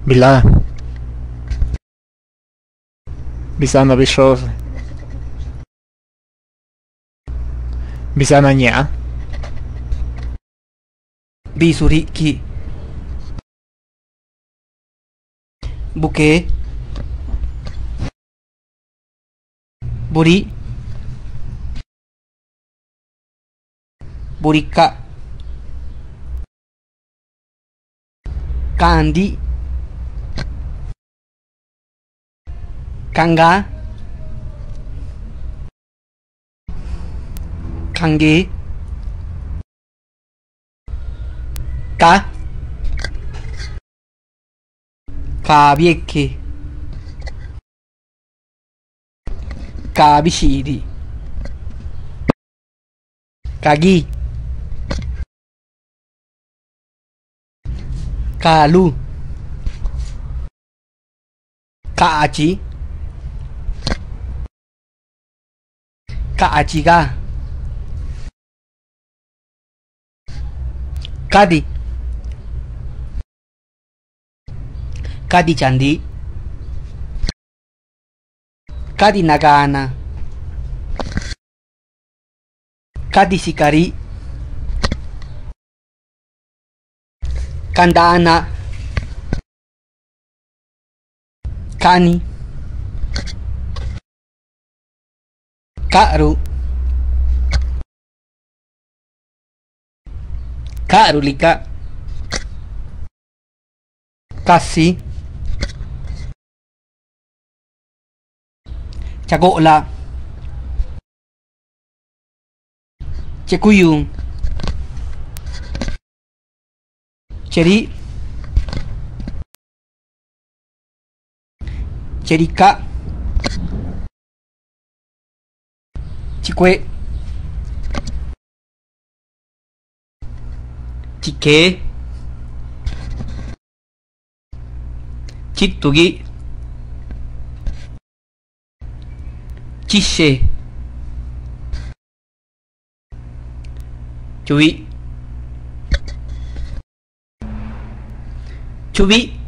Bila bisa vyšel, bisa nanya, Bisuriki. Buke. Buri. Burika. Kandi. Kangga. Kange. Ka. Kabieke. Kabishiri. Kagi. Kalu. Kaachi. Kaachiga. Kadi. Kadi candi. Kadi nagana. Kadi sikari. Kandana. Kani. Karu. Karulika. Kassi. Cagola. Cekuyung. Ceri. Cerika. Cikwe. Cike. Cittugi. Cisce. Cuy. Cubi.